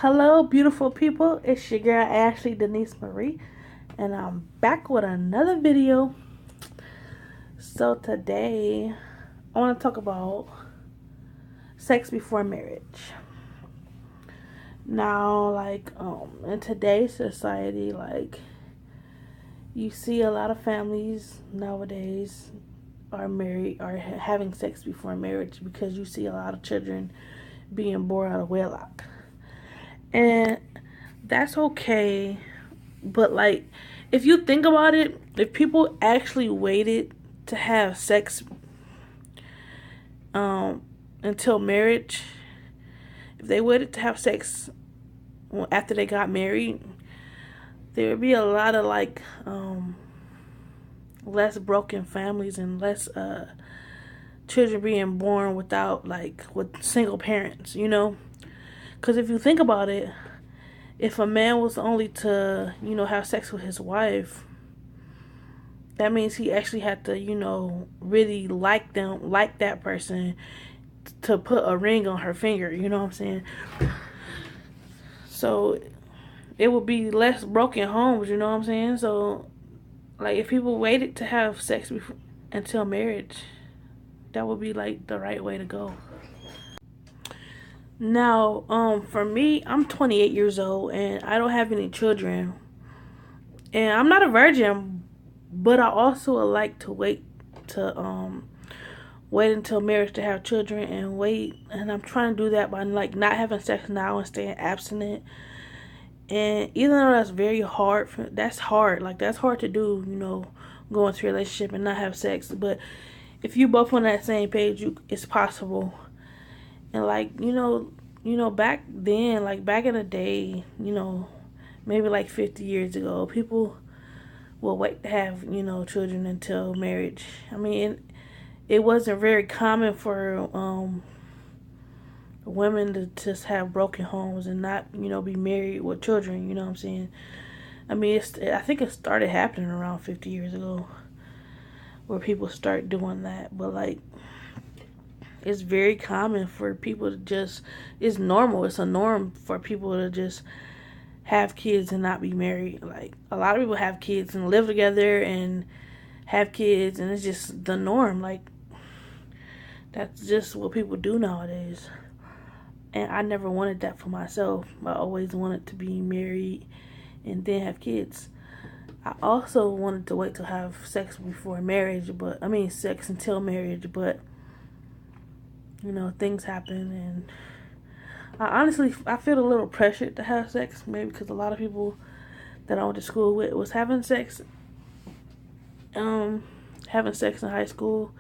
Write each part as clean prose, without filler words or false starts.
Hello, beautiful people. It's your girl Ashley Denise Marie, and I'm back with another video. So today, I want to talk about sex before marriage. Now, in today's society, you see a lot of families nowadays are having sex before marriage because you see a lot of children being born out of wedlock. And that's okay, but if you think about it, if people actually waited to have sex until marriage, if they waited to have sex after they got married, there would be a lot of less broken families and less children being born with single parents, because if you think about it, if a man was only to, have sex with his wife, that means he actually had to, really like that person to put a ring on her finger, you know what I'm saying? So it would be less broken homes, you know what I'm saying? So, if people waited to have sex until marriage, that would be the right way to go. Now, for me, I'm 28 years old and I don't have any children. And I'm not a virgin, but I also like to wait until marriage to have children and I'm trying to do that by not having sex now and staying abstinent. And even though that's very hard, that's hard to do, go into a relationship and not have sex. But if you both on that same page, it's possible. And back then, back in the day, maybe 50 years ago, people will wait to have, children until marriage. I mean, it wasn't very common for women to just have broken homes and not, be married with children, you know what I'm saying? I mean, I think it started happening around 50 years ago where people start doing that. But, it's very common for people to it's normal. It's a norm for people to just have kids and not be married. A lot of people have kids and live together and have kids, and it's just the norm. That's just what people do nowadays. And I never wanted that for myself. I always wanted to be married and then have kids. I also wanted to wait to have sex before marriage, sex until marriage, but things happen, and I feel a little pressured to have sex, maybe because a lot of people that I went to school with was having sex in high school,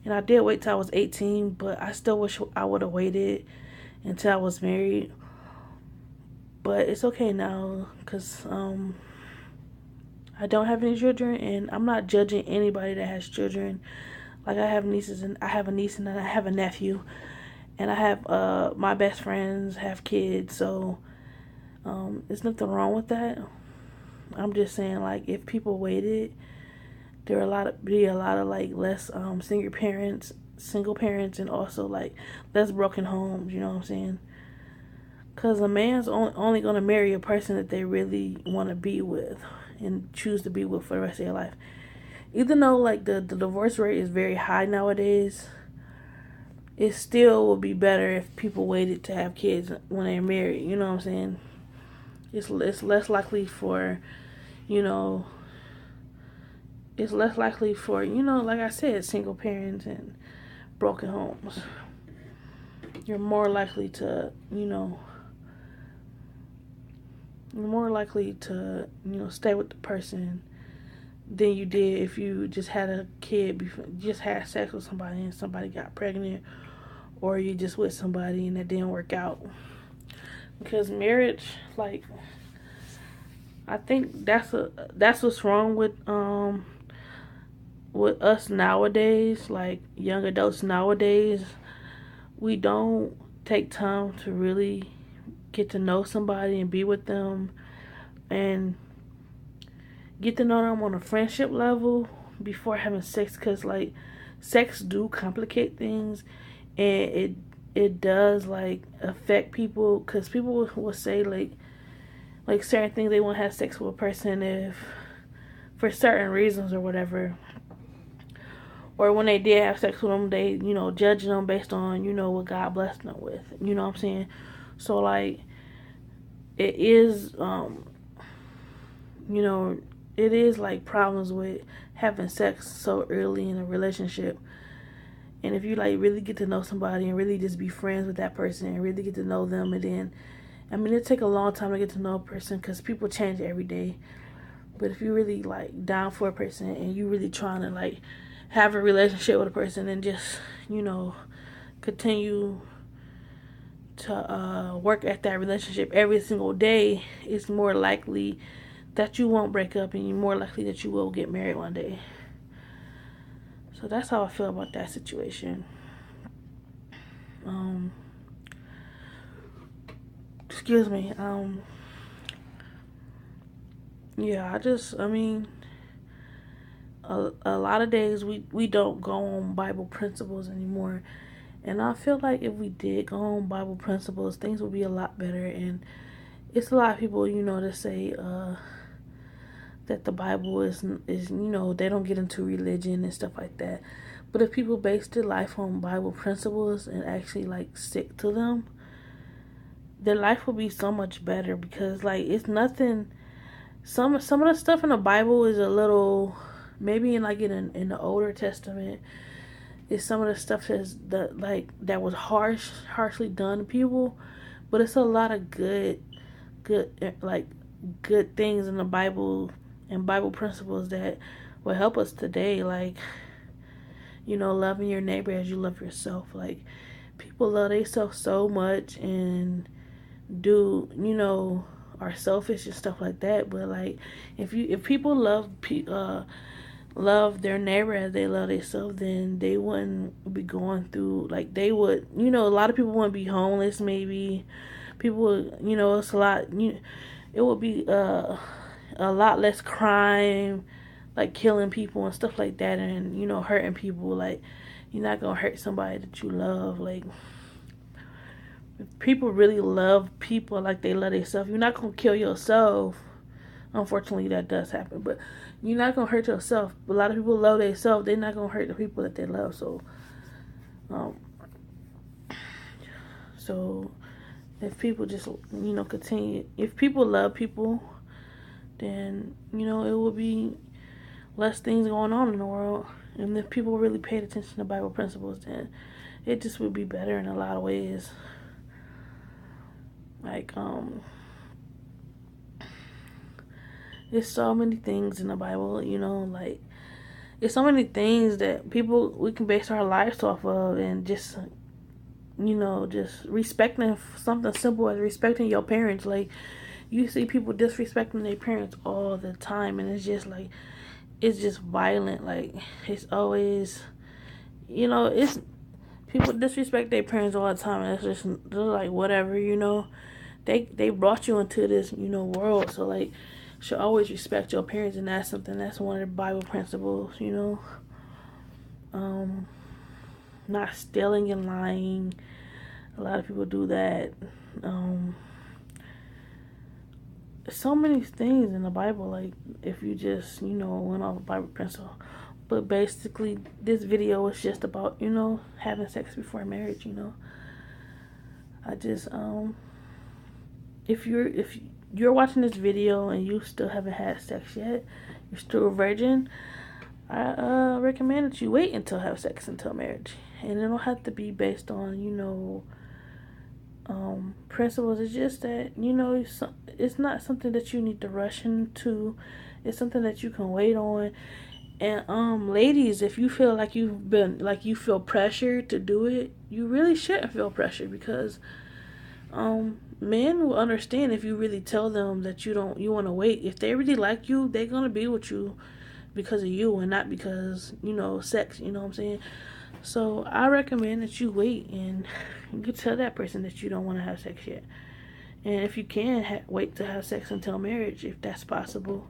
and I did wait till I was 18, but I still wish I would have waited until I was married. But it's okay now, because I don't have any children, and I'm not judging anybody that has children. I have nieces, and I have a niece, and I have a nephew, and I have my best friends have kids, so there's nothing wrong with that. I'm just saying, if people waited, there would be a lot of less single parents, and also less broken homes. You know what I'm saying? Because a man's only gonna marry a person that they really want to be with and choose to be with for the rest of their life. Even though the divorce rate is very high nowadays, it still would be better if people waited to have kids when they're married. You know what I'm saying? It's less likely for, like I said, single parents and broken homes. You're more likely to, stay with the person than you did if you just had a kid before, just had sex with somebody and somebody got pregnant, or you just with somebody and it didn't work out. because marriage, like, I think that's what's wrong with us nowadays, like young adults nowadays. We don't take time to really get to know somebody and be with them and get to know them on a friendship level before having sex, because like sex do complicate things, and it does like affect people, because people will say like certain things, they won't have sex with a person if for certain reasons or whatever, or when they did have sex with them, they judge them based on what God blessed them with, you know what I'm saying? So like it is you know it is like problems with having sex so early in a relationship. And if you like really get to know somebody and really just be friends with that person and really get to know them, and then I mean it take a long time to get to know a person because people change every day. But if you really like down for a person and you really trying to like have a relationship with a person and just continue to work at that relationship every single day, it's more likely that you won't break up, and you're more likely that you will get married one day. So that's how I feel about that situation. Um, excuse me. Yeah, I mean, a lot of days we don't go on Bible principles anymore. And I feel like if we did go on Bible principles, things would be a lot better. And it's a lot of people, that say that the Bible is they don't get into religion and stuff like that. But if people base their life on Bible principles and actually like stick to them, their life will be so much better, because like it's nothing. Some of the stuff in the Bible is a little, maybe in the Older Testament, is some of the stuff that was harshly done to people, but it's a lot of good things in the Bible and Bible principles that will help us today, like loving your neighbor as you love yourself. Like people love themselves so much and do are selfish and stuff like that, but like if people love their neighbor as they love themselves, then they wouldn't be going through, like they would, a lot of people wouldn't be homeless. Maybe people would, it's a lot. It would be a lot less crime, like killing people and stuff like that, and hurting people. Like you're not gonna hurt somebody that you love. Like if people really love people like they love themselves, you're not gonna kill yourself. Unfortunately, that does happen, but you're not gonna hurt yourself. A lot of people love themselves; they're not gonna hurt the people that they love. Um, so if people just continue, if people love people, then it will be less things going on in the world. And if people really paid attention to Bible principles, then it just would be better in a lot of ways. Like there's so many things in the Bible, like it's so many things that we can base our lives off of, and just just respecting something simple as respecting your parents. Like you see people disrespecting their parents all the time, and it's just violent. Like it's always it's people disrespect their parents all the time, and it's just they're like whatever. They brought you into this world, so like should always respect your parents, and that's one of the Bible principles. Not stealing and lying. A lot of people do that. So many things in the Bible, like if you just went off a Bible principle. But basically this video was just about having sex before marriage. I just if you're watching this video and you still haven't had sex yet, you're still a virgin, I recommend that you wait until have sex until marriage. And it don't have to be based on principles. It's just that it's not something that you need to rush into. It's something that you can wait on. And ladies, if you feel like you feel pressure to do it, you really shouldn't feel pressure, because men will understand if you really tell them that you want to wait. If they really like you, they're gonna be with you because of you and not because, sex. You know what I'm saying? So I recommend that you wait and you tell that person that you don't want to have sex yet. And if you can, wait to have sex until marriage, if that's possible.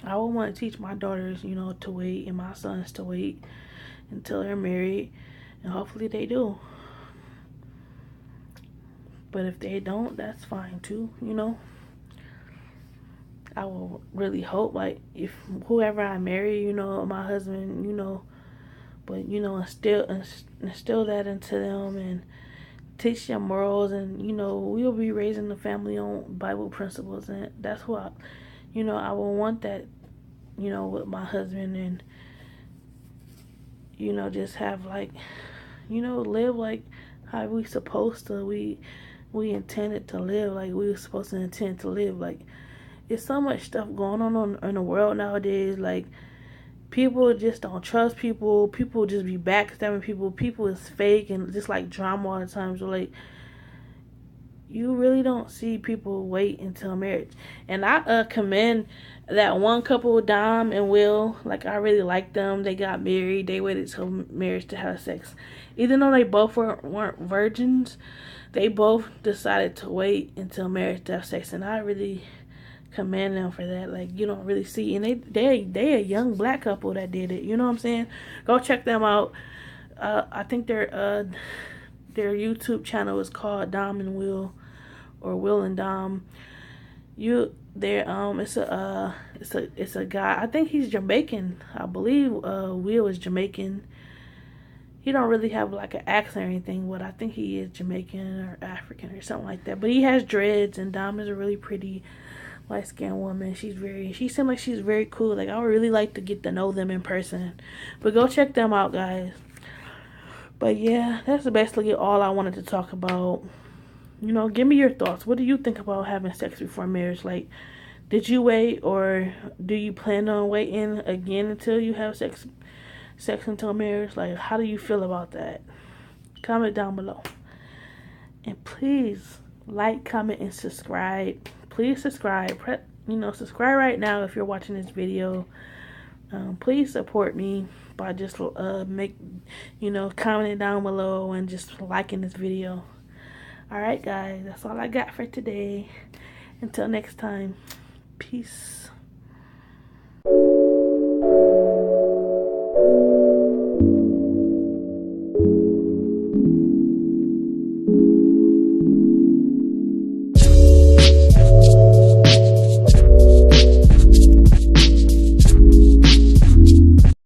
I would want to teach my daughters, to wait, and my sons to wait until they're married, and hopefully they do. But if they don't, that's fine too, I will really hope, like, if whoever I marry, my husband, but, instill that into them and teach them morals, and, we'll be raising the family on Bible principles, and that's what, I will want that, with my husband, and, just have, like, live like how we supposed to, we intended to live, like we were supposed to intend to live. Like, there's so much stuff going on in the world nowadays. Like, people just don't trust people. People just be backstabbing people. People is fake and just like drama all the time. So, like, you really don't see people wait until marriage. And I commend that one couple, Dom and Will. Like, I really like them. They got married. They waited till marriage to have sex. Even though they both weren't virgins, they both decided to wait until marriage to have sex. And I really commend them for that. Like, you don't really see. And they a young black couple that did it. You know what I'm saying? Go check them out. I think their YouTube channel is called Dom and Will, or Will and Dom. It's a guy. I think he's Jamaican. I believe Will is Jamaican. He don't really have like an accent or anything, but I think he is Jamaican or African or something like that. But he has dreads, and Dom is a really pretty light-skinned woman. She seems like she's very cool. Like, I would really like to get to know them in person. But go check them out, guys. But yeah, that's basically all I wanted to talk about. Give me your thoughts. What do you think about having sex before marriage? Like, did you wait, or do you plan on waiting again until you have sex until marriage? Like, how do you feel about that? Comment down below. And please like, comment, and subscribe. Please subscribe. Subscribe right now if you're watching this video. Please support me by just commenting down below and just liking this video. Alright, guys, that's all I got for today. Until next time, peace.